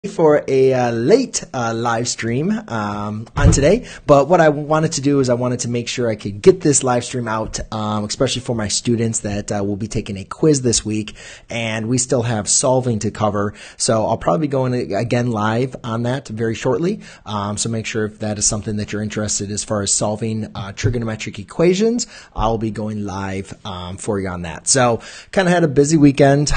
For a late live stream on today, but what I wanted to do is I wanted to make sure I could get this live stream out, especially for my students that will be taking a quiz this week, and we still have solving to cover. So I'll probably be going again live on that very shortly. So make sure if that is something that you're interested as far as solving trigonometric equations, I'll be going live for you on that. So kind of had a busy weekend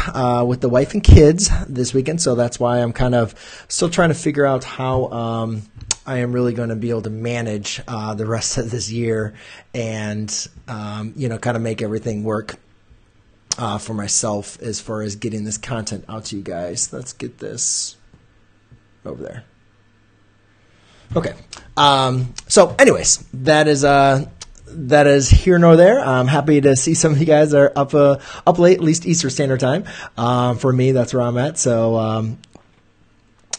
with the wife and kids this weekend, so that's why I'm kind of still trying to figure out how I am really going to be able to manage the rest of this year and, kind of make everything work for myself as far as getting this content out to you guys. Let's get this over there. Okay. So anyways, that is here nor there. I'm happy to see some of you guys are up late, at least Eastern Standard Time. For me, that's where I'm at. So,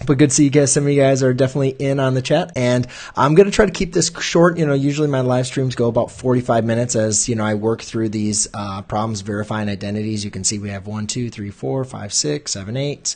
but good to see you guys. Some of you guys are definitely in on the chat, and I'm going to try to keep this short. Usually my live streams go about 45 minutes as, I work through these problems verifying identities. You can see we have 1, 2, 3, 4, 5, 6, 7, 8,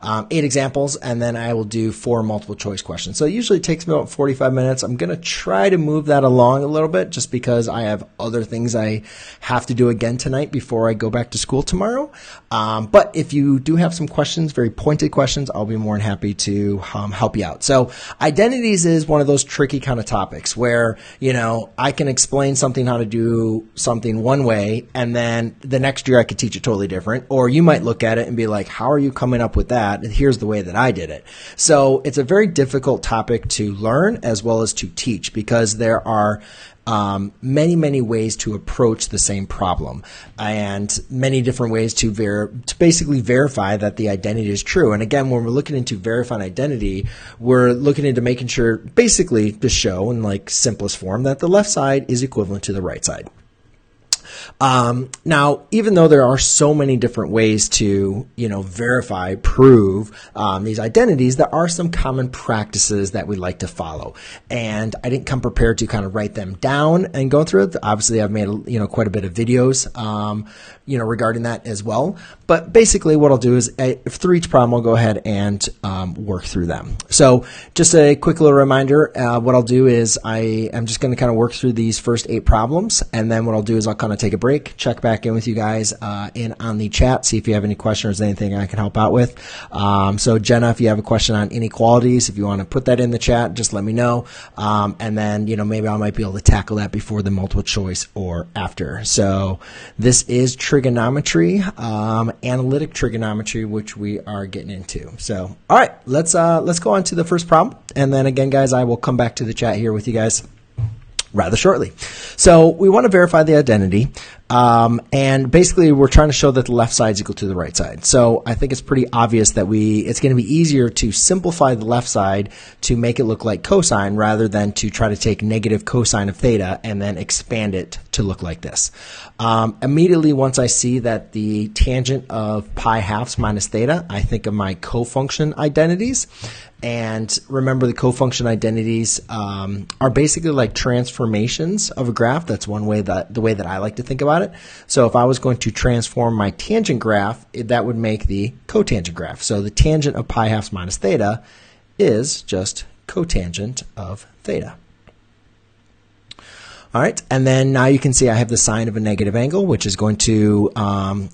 8 examples, and then I will do 4 multiple choice questions. So it usually takes me about 45 minutes. I'm going to try to move that along a little bit just because I have other things I have to do again tonight before I go back to school tomorrow. But if you do have some questions, very pointed questions, I'll be more than happy to help you out. So identities is one of those tricky kind of topics where, I can explain something, how to do something one way, and then the next year I could teach it totally different. Or you might look at it and be like, how are you coming up with that? And here's the way that I did it. So it's a very difficult topic to learn as well as to teach because there are many ways to approach the same problem and many different ways to basically verify that the identity is true. And again, when we're looking into verifying identity, we're looking into making sure basically to show in like simplest form that the left side is equivalent to the right side. Now, even though there are so many different ways to, verify, prove these identities, there are some common practices that we like to follow. And I didn't come prepared to kind of write them down and go through it. Obviously, I've made, quite a bit of videos, regarding that as well. But basically what I'll do is through each problem, I'll go ahead and work through them. So just a quick little reminder, what I'll do is I am just going to kind of work through these first 8 problems. And then what I'll do is I'll kind of take a break, check back in with you guys in on the chat, see if you have any questions or anything I can help out with. So Jenna, if you have a question on inequalities, if you want to put that in the chat, just let me know. And then, maybe I might be able to tackle that before the multiple choice or after. So this is trigonometry, analytic trigonometry, which we are getting into. So, all right, let's go on to the first problem. And then again, guys, I will come back to the chat here with you guys rather shortly. So we want to verify the identity. And basically we're trying to show that the left side is equal to the right side. So I think it's pretty obvious that it's going to be easier to simplify the left side to make it look like cosine rather than to try to take negative cosine of theta and then expand it to look like this. Immediately once I see that the tangent of pi halves minus theta, I think of my cofunction identities. And remember, the cofunction identities are basically like transformations of a graph. That's one way the way that I like to think about it. So if I was going to transform my tangent graph, that would make the cotangent graph. So the tangent of pi halves minus theta is just cotangent of theta. All right, and then now you can see I have the sine of a negative angle, which is going to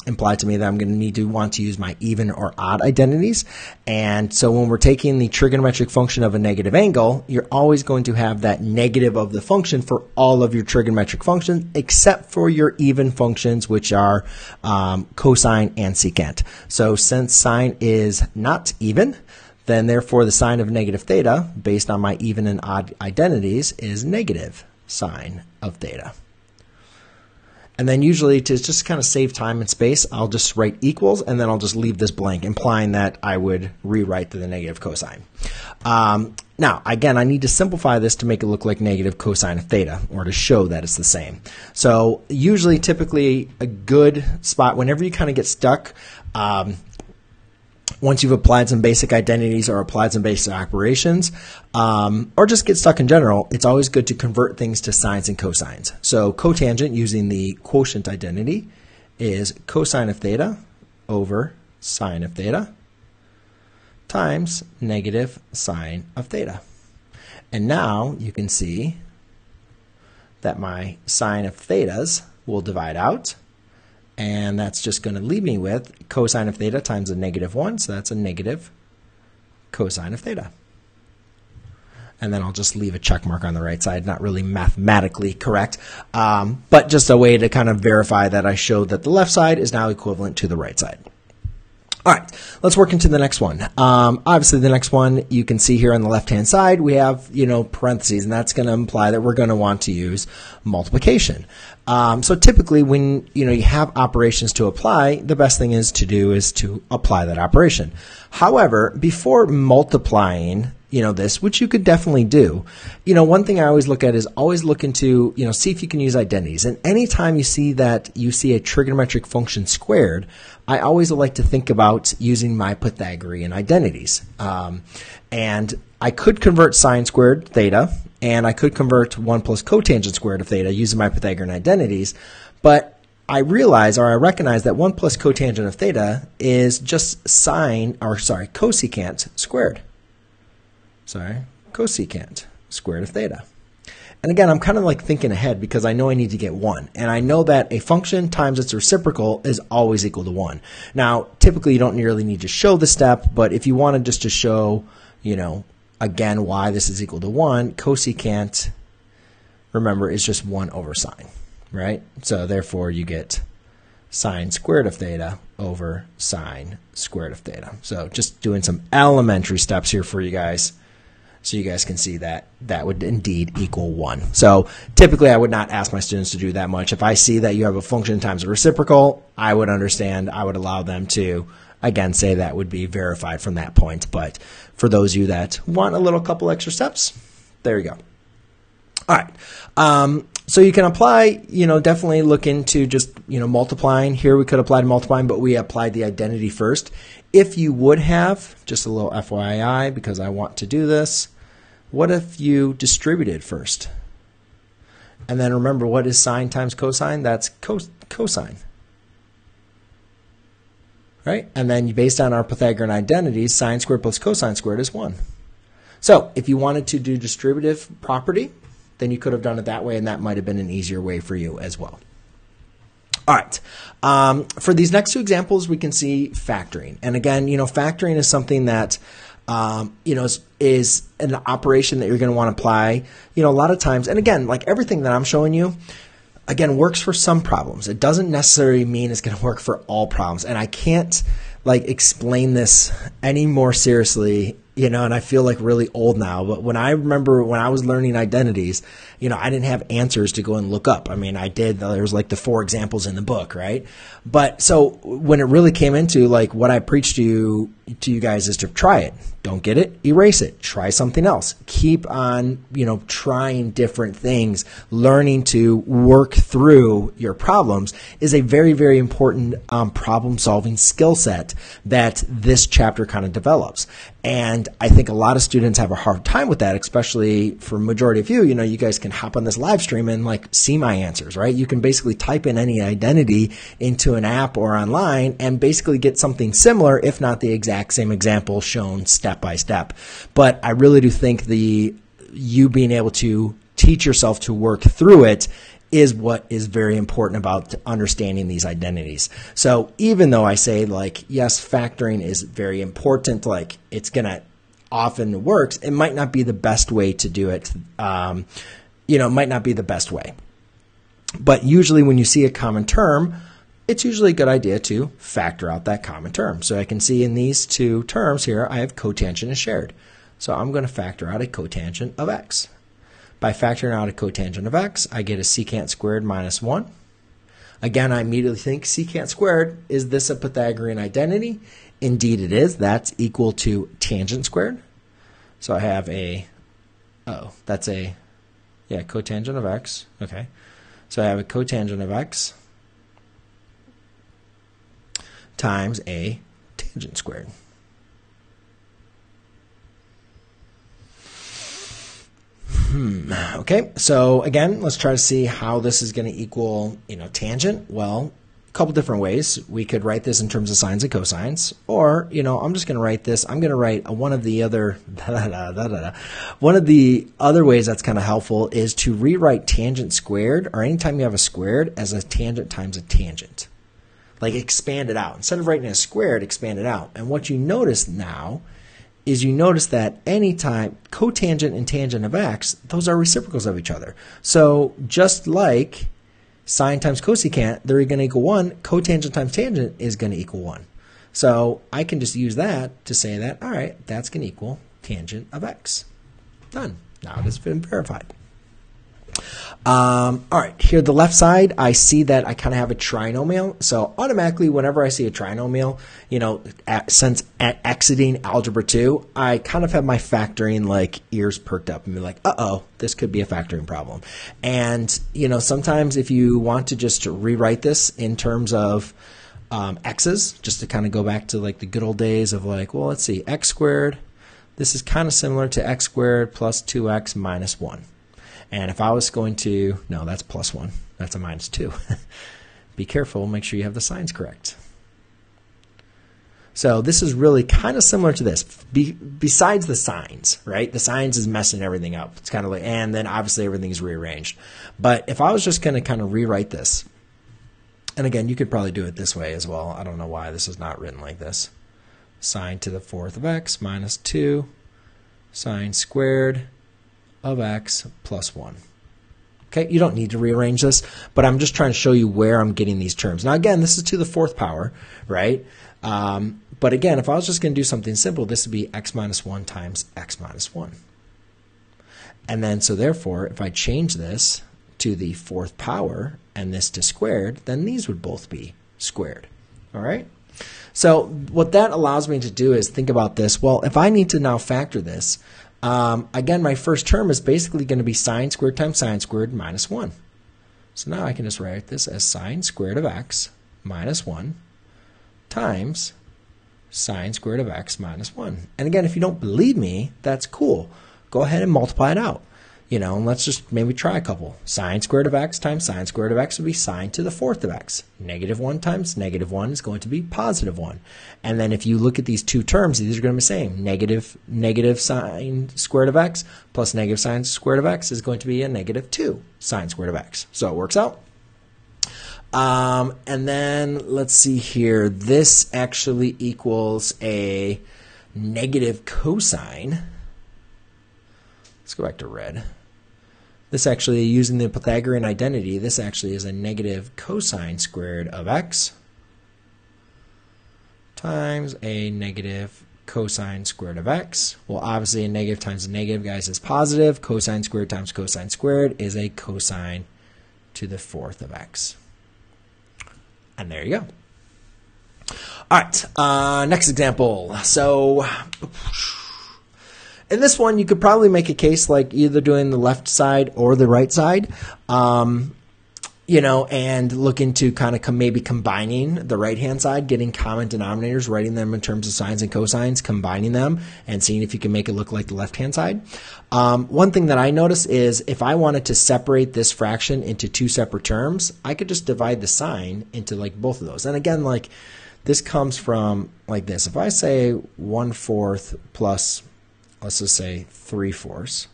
imply to me that I'm going to want to use my even or odd identities. And so when we're taking the trigonometric function of a negative angle, you're always going to have that negative of the function for all of your trigonometric functions, except for your even functions, which are cosine and secant. So since sine is not even, then therefore the sine of negative theta, based on my even and odd identities, is negative sine of theta. And then usually to just kind of save time and space, I'll just write equals and then I'll just leave this blank, implying that I would rewrite the negative cosine. Now, again, I need to simplify this to make it look like negative cosine of theta, or to show that it's the same. So usually, typically, a good spot, whenever you kind of get stuck, once you've applied some basic identities or applied some basic operations, or just get stuck in general, it's always good to convert things to sines and cosines. So cotangent, using the quotient identity, is cosine of theta over sine of theta times negative sine of theta. And now you can see that my sine of thetas will divide out, and that's just going to leave me with cosine of theta times a negative 1, so that's a negative cosine of theta. And then I'll just leave a check mark on the right side, not really mathematically correct, but just a way to kind of verify that I showed that the left side is now equivalent to the right side. All right, let's work into the next one. Obviously, the next one you can see here on the left-hand side, we have, parentheses, and that's going to imply that we're going to want to use multiplication. So typically, when you have operations to apply, the best thing is to apply that operation. However, before multiplying, this, which you could definitely do, one thing I always look at is always look into, see if you can use identities. And anytime you see a trigonometric function squared, I always like to think about using my Pythagorean identities. And I could convert sine squared theta, and I could convert 1 plus cotangent squared of theta using my Pythagorean identities, but I recognize that 1 plus cotangent of theta is just cosecant squared. Cosecant squared of theta. And again, I'm kind of like thinking ahead because I know I need to get 1. And I know that a function times its reciprocal is always equal to 1. Now, typically you don't really need to show the step, but if you wanted just to show, again, why this is equal to 1, cosecant, remember, is just 1 over sine, right? So therefore you get sine squared of theta over sine squared of theta. So just doing some elementary steps here for you guys, so you guys can see that that would indeed equal 1. So typically I would not ask my students to do that much. If I see that you have a function times a reciprocal, I would understand. I would allow them to, again, say that would be verified from that point. But for those of you that want a couple extra steps, there you go. All right. So you can apply, definitely look into just, multiplying. Here we could apply to multiplying, but we applied the identity first. If you would have, just a little FYI, because I want to do this, what if you distributed first? And then remember, what is sine times cosine? That's cosine. Right? And then based on our Pythagorean identities, sine squared plus cosine squared is 1. So if you wanted to do distributive property, then you could have done it that way, and that might have been an easier way for you as well. All right. For these next two examples, we can see factoring. And again, factoring is something that, is an operation that you're going to want to apply, a lot of times. And again, like everything that I'm showing you, again, works for some problems. It doesn't necessarily mean it's going to work for all problems. And I can't explain this any more seriously, and I feel really old now, but when I remember when I was learning identities, I didn't have answers to go and look up. I mean, I did, there was the 4 examples in the book, right? But so when it really came into what I preach to you guys is to try it. Don't get it, erase it, try something else. Keep on, trying different things. Learning to work through your problems is a very, very important problem solving skill set that this chapter kind of develops. And I think a lot of students have a hard time with that, especially for majority of you. You guys can hop on this live stream and see my answers, right? You can basically type in any identity into an app or online and basically get something similar, if not the exact same example shown step by step. But I really do think you being able to teach yourself to work through it is what is very important about understanding these identities. So even though I say yes, factoring is very important, it's going to often works, it might not be the best way to do it. It might not be the best way. But usually when you see a common term, it's usually a good idea to factor out that common term. So I can see in these two terms here, I have cotangent is shared. So I'm going to factor out a cotangent of x. By factoring out a cotangent of x, I get a secant squared minus 1. Again, I immediately think secant squared, is this a Pythagorean identity? Indeed it is. That's equal to tangent squared. So I have cotangent of x. Okay. So I have a cotangent of x times a tangent squared. Okay, so again, let's try to see how this is going to equal, tangent. Well, couple different ways. We could write this in terms of sines and cosines, or, I'm just going to write this. I'm going to write one of the other ways that's kind of helpful is to rewrite tangent squared, or anytime you have a squared, as a tangent times a tangent. Like expand it out. Instead of writing it squared, expand it out. And what you notice now is you notice that anytime cotangent and tangent of x, those are reciprocals of each other. So just like sine times cosecant, they're going to equal 1. Cotangent times tangent is going to equal 1. So I can just use that to say that, all right, that's going to equal tangent of x. Done. Now it has been verified. All right, here the left side, I see that I kind of have a trinomial. So automatically, whenever I see a trinomial, since exiting algebra 2, I kind of have my factoring like ears perked up and be like, uh-oh, this could be a factoring problem. And, sometimes if you want to just rewrite this in terms of x's, just to kind of go back to like the good old days of like, well, let's see, x squared. This is kind of similar to x squared plus 2x minus 1. And if I was going to, no, that's plus 1. That's a minus 2. Be careful. Make sure you have the signs correct. So this is really kind of similar to this. Besides the signs, right? The signs is messing everything up. It's kind of like, and then obviously everything's rearranged. But if I was just going to kind of rewrite this, and again, you could probably do it this way as well. I don't know why this is not written like this. Sine to the fourth of x minus 2 sine squared of x plus 1. Okay, you don't need to rearrange this, but I'm just trying to show you where I'm getting these terms. Now, again, this is to the fourth power, right? But again, if I was just going to do something simple, this would be x minus 1 times x minus 1. And then, so therefore, if I change this to the fourth power and this to squared, then these would both be squared. All right? So what that allows me to do is think about this. Well, if I need to now factor this, again, my first term is basically going to be sine squared times sine squared minus 1. So now I can just write this as sine squared of x minus 1 times sine squared of x minus 1. And again, if you don't believe me, that's cool. Go ahead and multiply it out. And let's just maybe try a couple. Sine squared of x times sine squared of x would be sine to the fourth of x. Negative 1 times negative 1 is going to be positive 1. And then if you look at these two terms, these are going to be the same. Negative sine squared of x plus negative sine squared of x is going to be a negative 2 sine squared of x. So it works out. And then let's see here. This actually equals a negative cosine. Let's go back to red. This actually, using the Pythagorean identity, this actually is a negative cosine squared of x times a negative cosine squared of x. Well, obviously a negative times a negative, guys, is positive. Cosine squared times cosine squared is a cosine to the fourth of x. And there you go. All right, next example. So in this one, you could probably make a case like either doing the left side or the right side, and look into kind of maybe combining the right-hand side, getting common denominators, writing them in terms of sines and cosines, combining them, and seeing if you can make it look like the left-hand side. One thing that I notice is if I wanted to separate this fraction into two separate terms, I could just divide the sign into like both of those. And again, like this comes from like this. If I say 1/4 plus, let's just say 3/4.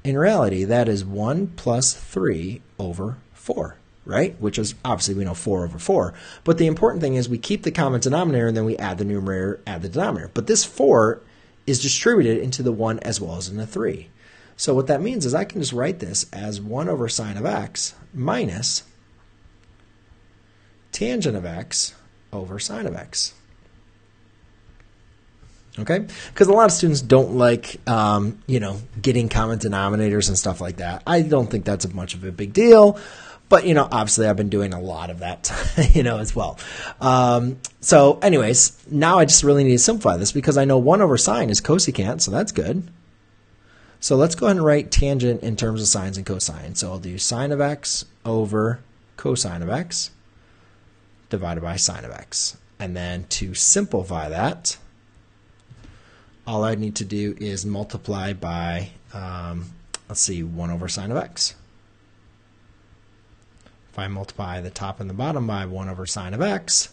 In reality, that is 1 plus 3 over 4, right? Which is obviously we know 4 over 4. But the important thing is we keep the common denominator and then we add the numerator, add the denominator. But this 4 is distributed into the 1 as well as in the 3. So what that means is I can just write this as 1 over sine of x minus tangent of x over sine of x. Okay, because a lot of students don't like, getting common denominators and stuff like that. I don't think that's much of a big deal, but, obviously I've been doing a lot of that, as well. So anyways, now I just really need to simplify this because I know 1 over sine is cosecant, so that's good. So let's go ahead and write tangent in terms of sines and cosines. So I'll do sine of x over cosine of x divided by sine of x. And then to simplify that, all I need to do is multiply by, 1 over sine of x. if I multiply the top and the bottom by 1 over sine of x,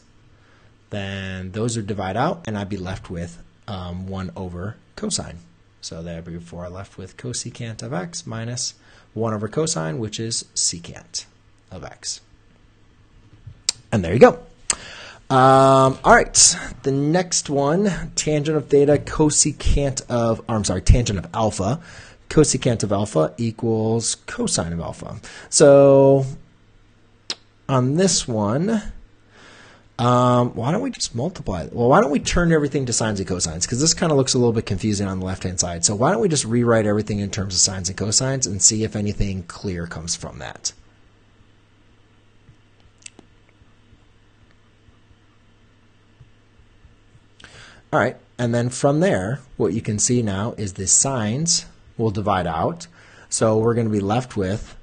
then those would divide out, and I'd be left with 1 over cosine. So therefore, I'm left with cosecant of x minus 1 over cosine, which is secant of x. And there you go. All right, the next one, tangent of theta, tangent of alpha. Cosecant of alpha equals cosine of alpha. So on this one, why don't we just multiply? Well, why don't we turn everything to sines and cosines? Because this kind of looks a little bit confusing on the left-hand side. So why don't we just rewrite everything in terms of sines and cosines and see if anything clear comes from that? All right, and then from there, what you can see now is the sines will divide out. So we're going to be left with,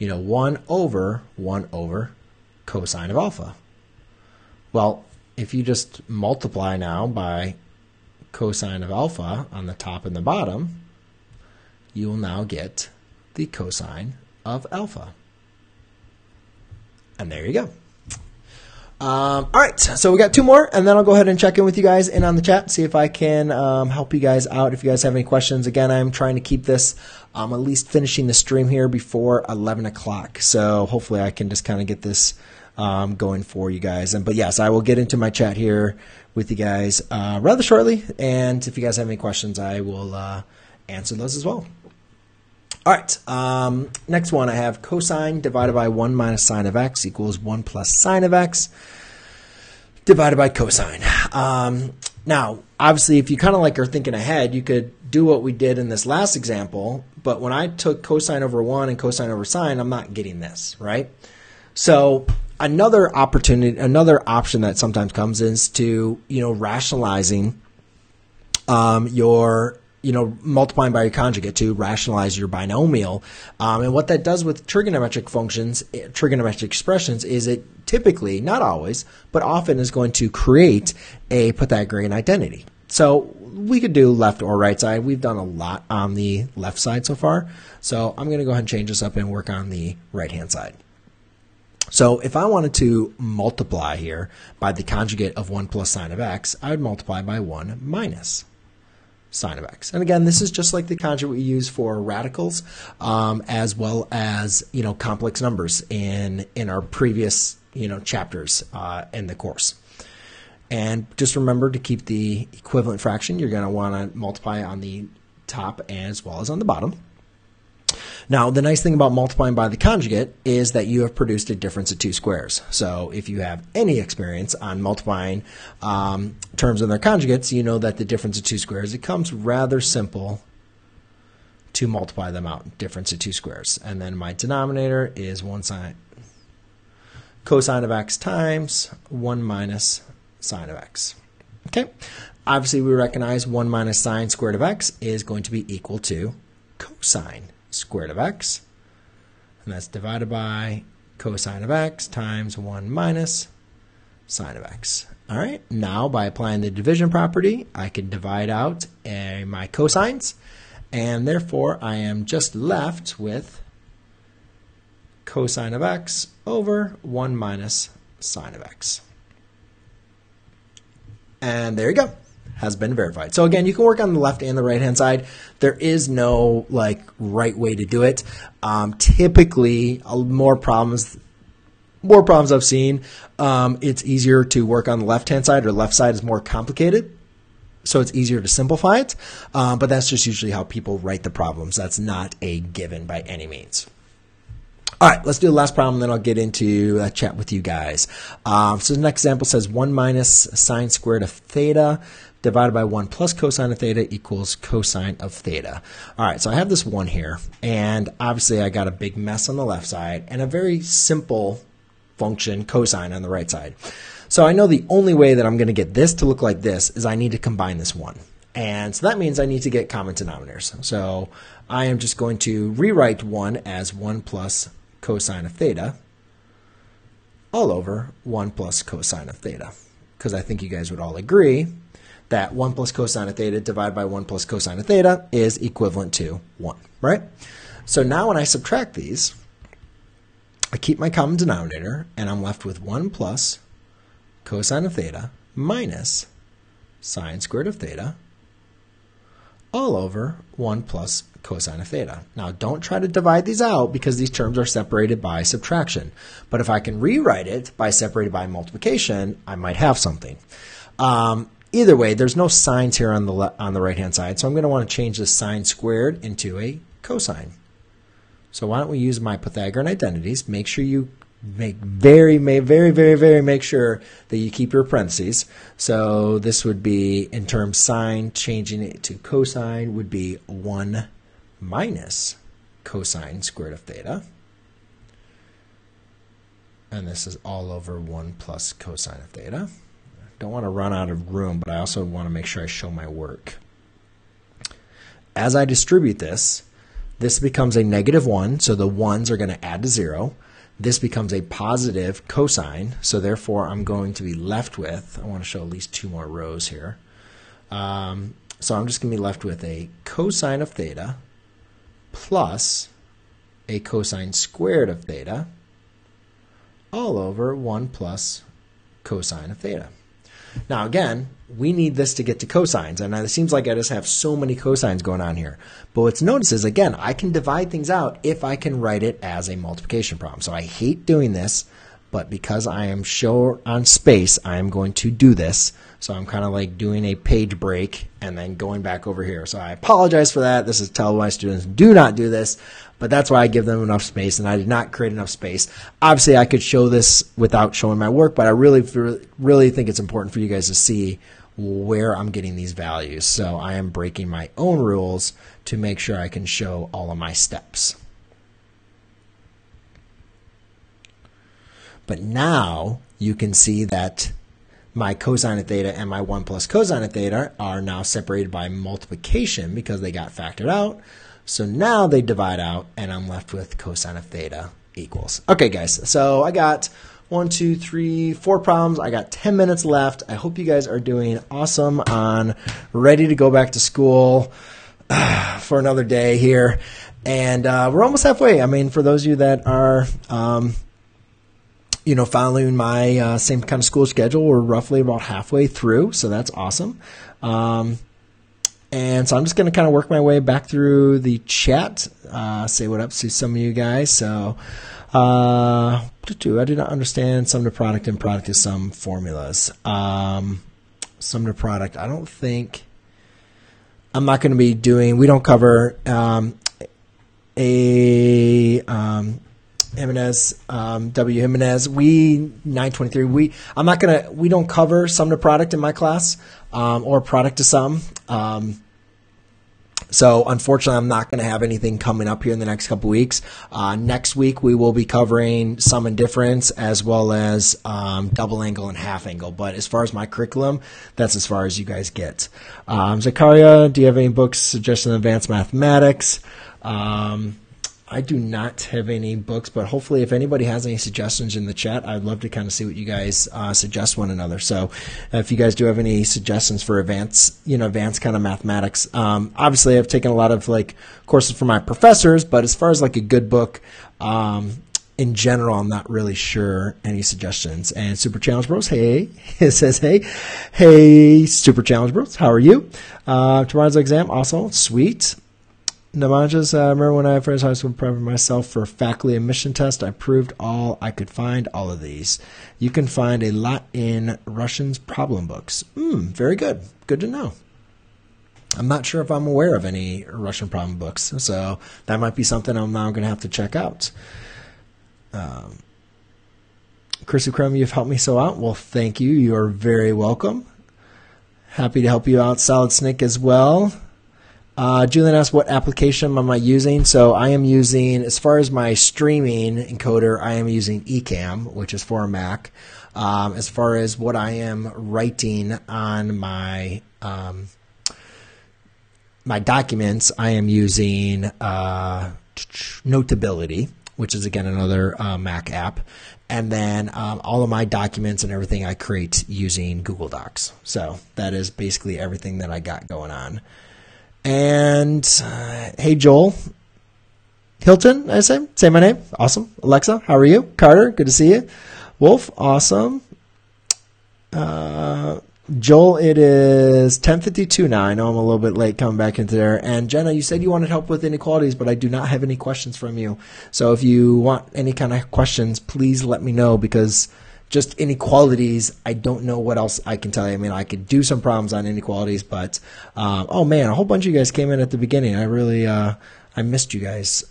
1 over cosine of alpha. Well, if you just multiply now by cosine of alpha on the top and the bottom, you will now get the cosine of alpha. And there you go. All right, so we got 2 more, and then I'll go ahead and check in with you guys in on the chat, see if I can help you guys out. If you guys have any questions, again, I'm trying to keep this at least finishing the stream here before 11 o'clock. So hopefully I can just kind of get this going for you guys. But yes, I will get into my chat here with you guys rather shortly, and if you guys have any questions, I will answer those as well. All right, next one I have cosine divided by 1 minus sine of x equals 1 plus sine of x divided by cosine. Now, obviously, if you kind of are thinking ahead, you could do what we did in this last example, but when I took cosine over 1 and cosine over sine, I'm not getting this, right? So another option that sometimes comes is to, rationalizing your multiplying by your conjugate to rationalize your binomial. And what that does with trigonometric functions, trigonometric expressions, is it typically, not always, but often is going to create a Pythagorean identity. So we could do left or right side. We've done a lot on the left side so far. So I'm going to go ahead and change this up and work on the right-hand side. So if I wanted to multiply here by the conjugate of 1 plus sine of x, I would multiply by 1 minus sine of x. And again, this is just like the conjugate we use for radicals, as well as complex numbers in our previous chapters in the course. And just remember to keep the equivalent fraction. You're going to want to multiply on the top as well as on the bottom. Now, the nice thing about multiplying by the conjugate is that you have produced a difference of 2 squares. So if you have any experience on multiplying terms and their conjugates, you know that the difference of 2 squares, it comes rather simple to multiply them out, difference of 2 squares. And then my denominator is 1 sine cosine of x times 1 minus sine of x. Okay, obviously we recognize 1 minus sine squared of x is going to be equal to cosine squared of x, and that's divided by cosine of x times 1 minus sine of x. All right, now by applying the division property, I can divide out my cosines, and therefore I am just left with cosine of x over 1 minus sine of x. And there you go. Has been verified. So again, you can work on the left and the right hand side. There is no right way to do it. Typically, more problems I've seen, it's easier to work on the left hand side, or left side is more complicated. So it's easier to simplify it. But that's just usually how people write the problems. That's not a given by any means. All right, let's do the last problem, then I'll get into a chat with you guys. So the next example says 1 minus sine squared of theta divided by 1 plus cosine of theta equals cosine of theta. All right, so I have this 1 here, and obviously I got a big mess on the left side and a very simple function, cosine, on the right side. So I know the only way that I'm going to get this to look like this is I need to combine this 1. And so that means I need to get common denominators. So I am just going to rewrite 1 as 1 plus cosine of theta all over 1 plus cosine of theta, because I think you guys would all agree that 1 plus cosine of theta divided by 1 plus cosine of theta is equivalent to 1, right? So now when I subtract these, I keep my common denominator, and I'm left with 1 plus cosine of theta minus sine squared of theta all over 1 plus cosine of theta. Now, don't try to divide these out because these terms are separated by subtraction. But if I can rewrite it by separated by multiplication, I might have something. Either way, there's no signs here on the right-hand side, so I'm going to want to change the sine squared into a cosine. So why don't we use my Pythagorean identities? Make sure you very make sure that you keep your parentheses. So this would be, in terms sine, changing it to cosine would be 1 minus cosine squared of theta. And this is all over 1 plus cosine of theta. Don't want to run out of room, but I also want to make sure I show my work. As I distribute this, this becomes a -1, so the ones are going to add to 0. This becomes a positive cosine, so therefore I'm going to be left with, I want to show at least 2 more rows here. So I'm just going to be left with a cosine of theta plus a cosine squared of theta all over 1 plus cosine of theta. Now again, we need this to get to cosines, and it seems like I just have so many cosines going on here. But what's noticed is, again, I can divide things out if I can write it as a multiplication problem. So I hate doing this, but because I am short on space, I am going to do this. So I'm kind of like doing a page break and then going back over here. So I apologize for that. This is tell my students do not do this, but that's why I give them enough space, and I did not create enough space. Obviously, I could show this without showing my work, but I really think it's important for you guys to see where I'm getting these values. So I am breaking my own rules to make sure I can show all of my steps. But now you can see that my cosine of theta and my 1 plus cosine of theta are now separated by multiplication because they got factored out. So now they divide out, and I'm left with cosine of theta equals. Okay, guys, so I got 1, 2, 3, 4 problems. I got 10 minutes left. I hope you guys are doing awesome on ready to go back to school for another day here. And we're almost halfway. I mean, for those of you that are following my same kind of school schedule, we're roughly about halfway through, so that's awesome. And so I'm just going to kind of work my way back through the chat, say what up to some of you guys. So I do not understand sum to product and product to sum formulas. Sum to product, I don't think, I'm not going to be doing, we don't cover Jimenez, W. Jimenez, we 923. We don't cover sum to product in my class, or product to sum. So unfortunately, I'm not going to have anything coming up here in the next couple weeks. Next week, we will be covering sum and difference as well as double angle and half angle. But as far as my curriculum, that's as far as you guys get. Zakaria, do you have any books suggesting advanced mathematics? I do not have any books, but hopefully if anybody has any suggestions in the chat, I'd love to kind of see what you guys suggest one another. So if you guys do have any suggestions for advanced kind of mathematics, obviously I've taken a lot of courses from my professors, but as far as a good book, in general, I'm not really sure any suggestions. And Super Challenge Bros, hey, it says, hey, Super Challenge Bros, how are you? Tomorrow's exam, also, sweet. Namajas, remember when I first high school prepared myself for faculty admission test, I proved all I could find all of these. You can find a lot in Russian's problem books. Very good. Good to know. I'm not sure if I'm aware of any Russian problem books, so that might be something I'm now going to have to check out. Chrissy Crumb, you've helped me so out. Well, thank you. You are very welcome. Happy to help you out, Solid Snake, as well. Julian asked, what application am I using? So I am using, as far as my streaming encoder, I am using Ecamm, which is for a Mac. As far as what I am writing on my my documents, I am using Notability, which is, again, another Mac app. And then all of my documents and everything I create using Google Docs. So that is basically everything that I got going on. And hey, Joel, Hilton, I say my name. Awesome. Alexa, how are you? Carter, good to see you. Wolf, awesome. Joel, it is 10:52 now. I know I'm a little bit late coming back into there. And Jenna, you said you wanted help with inequalities, but I do not have any questions from you. So if you want any kind of questions, please let me know, because just inequalities, I don't know what else I can tell you. I mean, I could do some problems on inequalities, but oh man, a whole bunch of you guys came in at the beginning. I really I missed you guys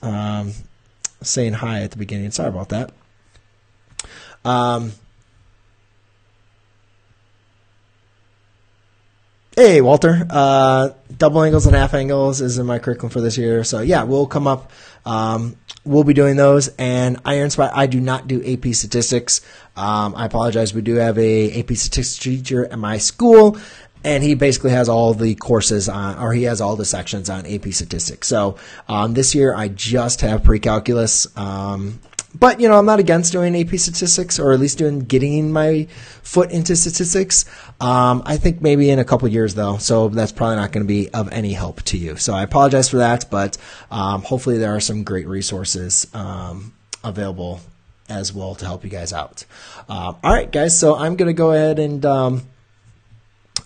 saying hi at the beginning. Sorry about that. Hey, Walter. Double angles and half angles is in my curriculum for this year. So, yeah, we'll come up. We'll be doing those. And Iron Spot, I do not do AP Statistics. I apologize. We do have a AP Statistics teacher at my school, and he basically has all the courses on, or he has all the sections on AP Statistics. So, this year I just have pre-calculus. But, I'm not against doing AP Statistics, or at least getting my foot into statistics. I think maybe in a couple years, though, so that's probably not going to be of any help to you. So I apologize for that, but hopefully there are some great resources available as well to help you guys out. All right, guys, so I'm going to go ahead and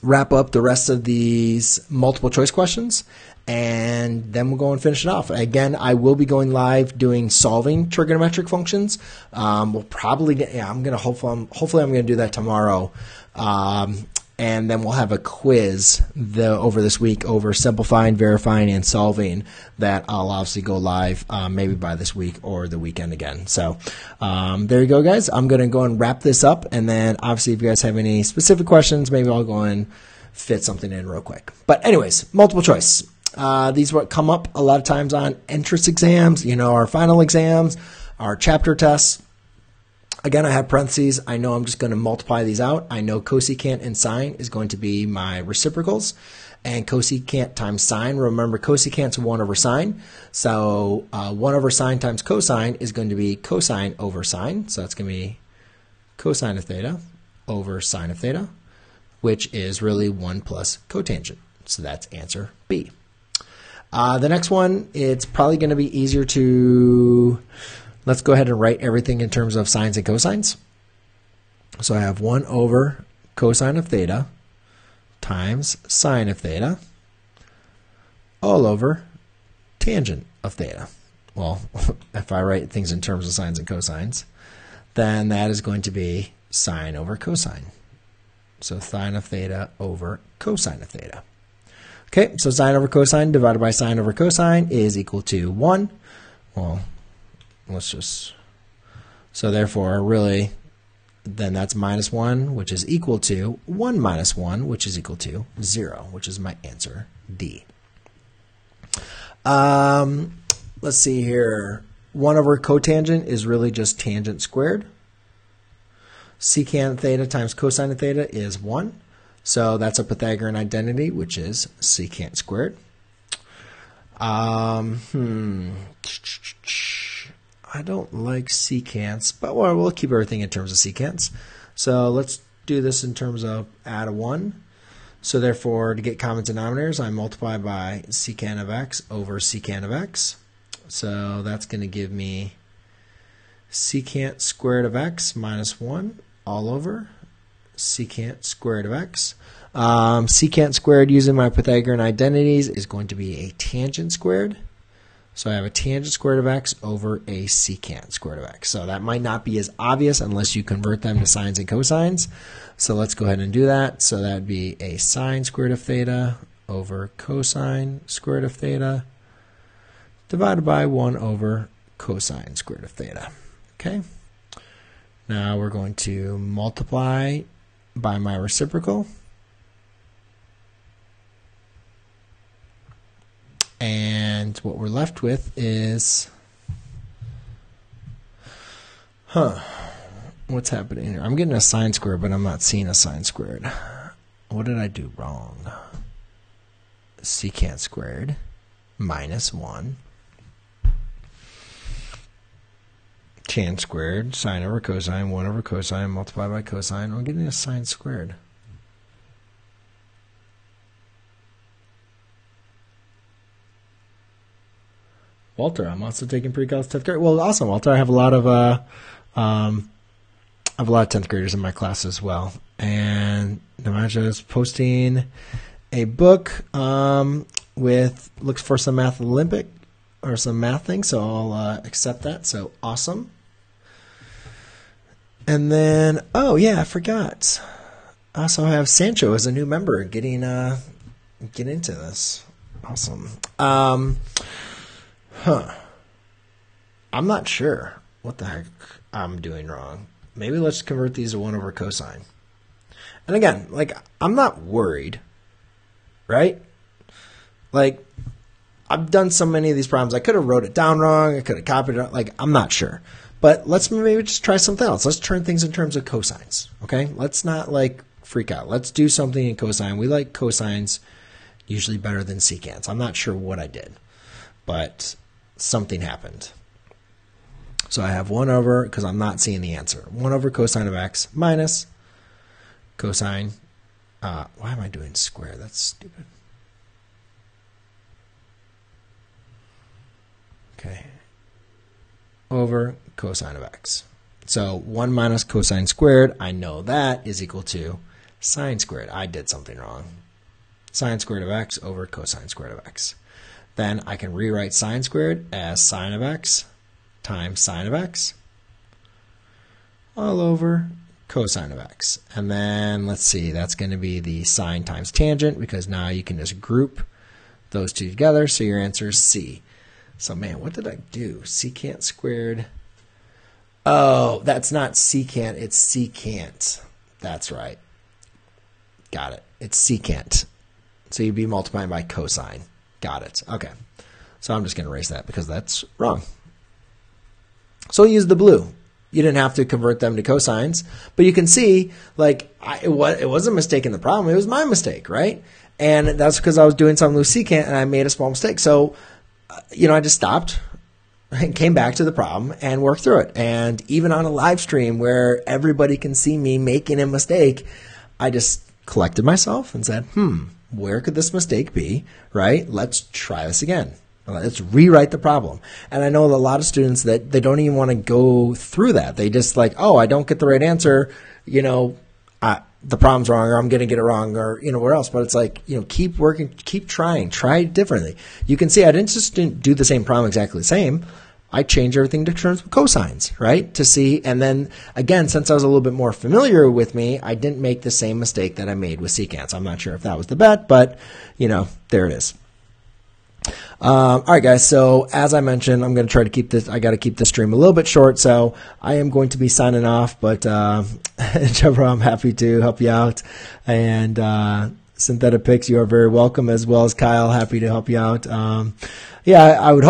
wrap up the rest of these multiple choice questions, and then we'll go and finish it off. Again, I will be going live doing solving trigonometric functions. We'll probably get, hopefully I'm going to do that tomorrow. And then we'll have a quiz over this week over simplifying, verifying, and solving that I'll obviously go live maybe by this week or the weekend again. So there you go, guys. I'm going to go and wrap this up. And then obviously if you guys have any specific questions, maybe I'll go and fit something in real quick. But anyways, multiple choice. These will come up a lot of times on entrance exams, our final exams, our chapter tests. Again, I have parentheses. I know I'm just going to multiply these out. I know cosecant and sine is going to be my reciprocals. And cosecant times sine, remember cosecant's 1 over sine. So 1 over sine times cosine is going to be cosine over sine. So that's going to be cosine of theta over sine of theta, which is really 1 plus cotangent. So that's answer B. The next one, it's probably going to be easier to... Let's go ahead and write everything in terms of sines and cosines. So I have 1 over cosine of theta times sine of theta all over tangent of theta. Well, if I write things in terms of sines and cosines, then that is going to be sine over cosine. So sine of theta over cosine of theta. Okay, so sine over cosine divided by sine over cosine is equal to 1. Well, so therefore, really, then that's minus 1, which is equal to 1 minus 1, which is equal to 0, which is my answer, D. Let's see here. 1 over cotangent is really just tangent squared. Secant theta times cosine of theta is 1. So that's a Pythagorean identity, which is secant squared. I don't like secants, but we'll keep everything in terms of secants. So let's do this in terms of add a 1. So therefore, to get common denominators, I multiply by secant of x over secant of x. So that's going to give me secant squared of x minus 1 all over secant squared of x. Secant squared using my Pythagorean identities is going to be a tangent squared. So I have a tangent squared of x over a secant squared of x. So that might not be as obvious unless you convert them to sines and cosines. So let's go ahead and do that. So that would be a sine squared of theta over cosine squared of theta divided by 1 over cosine squared of theta. Okay. Now we're going to multiply by my reciprocal. And what we're left with is, what's happening here? I'm getting a sine squared, but I'm not seeing a sine squared. What did I do wrong? Secant squared minus 1. Tan squared, sine over cosine, 1 over cosine, multiplied by cosine. I'm getting a sine squared. Walter, I'm also taking pre-calc 10th grade. Well, awesome, Walter. I have a lot of 10th graders in my class as well. And Namaja is posting a book looks for some math Olympic or some math thing, so I'll accept that. So awesome. And then, oh yeah, I forgot. I also have Sancho as a new member get into this. Awesome. I'm not sure what the heck I'm doing wrong. Maybe let's convert these to 1 over cosine. And again, like, I'm not worried, right? Like, I've done so many of these problems. I could have wrote it down wrong. I could have copied it. Like, I'm not sure. But let's maybe just try something else. Let's turn things in terms of cosines, okay? Let's not, like, freak out. Let's do something in cosine. We like cosines usually better than secants. I'm not sure what I did, but something happened. So I have 1 over, because I'm not seeing the answer, 1 over cosine of x minus cosine. Why am I doing square? That's stupid. Okay. Over cosine of x. So 1 minus cosine squared, I know that is equal to sine squared. I did something wrong. Sine squared of x over cosine squared of x. Then I can rewrite sine squared as sine of x times sine of x all over cosine of x. And then let's see, that's going to be the sine times tangent, because now you can just group those two together. So your answer is C. So man, what did I do? Secant squared. Oh, that's not secant, it's secant. That's right. Got it. It's secant. So you'd be multiplying by cosine. Got it. Okay. So I'm just going to erase that because that's wrong. So use the blue. You didn't have to convert them to cosines, but you can see, like, it was a mistake in the problem. It was my mistake, right? And that's because I was doing something with secant and I made a small mistake. So, I just stopped and came back to the problem and worked through it. And even on a live stream where everybody can see me making a mistake, I just collected myself and said, where could this mistake be, right? Let's try this again. Let's rewrite the problem. And I know a lot of students that they don't even want to go through that. They just like, oh, I don't get the right answer, the problem's wrong, or I'm going to get it wrong, or, where else. But it's like, keep working, keep trying, try differently. You can see I didn't do the same problem exactly the same. I changed everything to terms of cosines, right? To see, and then again, since I was a little bit more familiar with me, I didn't make the same mistake that I made with secants. I'm not sure if that was the bet, but, there it is. All right, guys. So as I mentioned, I'm going to try to keep this. I got to keep the stream a little bit short, so I am going to be signing off. But Trevor, I'm happy to help you out, and Synthetic Picks, you are very welcome, as well as Kyle. Happy to help you out. I'd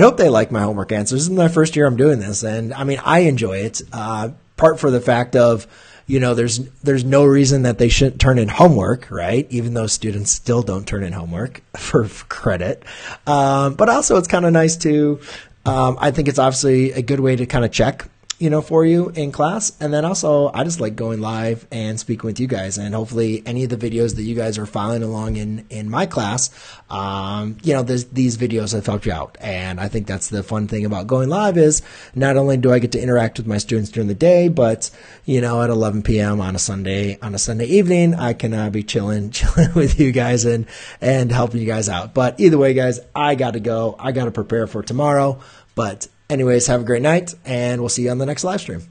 hope they like my homework answers. This is my first year I'm doing this, and I mean I enjoy it. Part for the fact of, there's no reason that they shouldn't turn in homework, right? Even though students still don't turn in homework for credit. But also it's kind of nice to, I think it's obviously a good way to kind of check, for you in class. And then also I just like going live and speaking with you guys, and hopefully any of the videos that you guys are following along in my class, these videos have helped you out. And I think that's the fun thing about going live is not only do I get to interact with my students during the day, but, at 11 p.m. on a Sunday evening, I can be chilling with you guys and helping you guys out. But either way, guys, I got to go. I got to prepare for tomorrow. But anyways, have a great night, and we'll see you on the next live stream.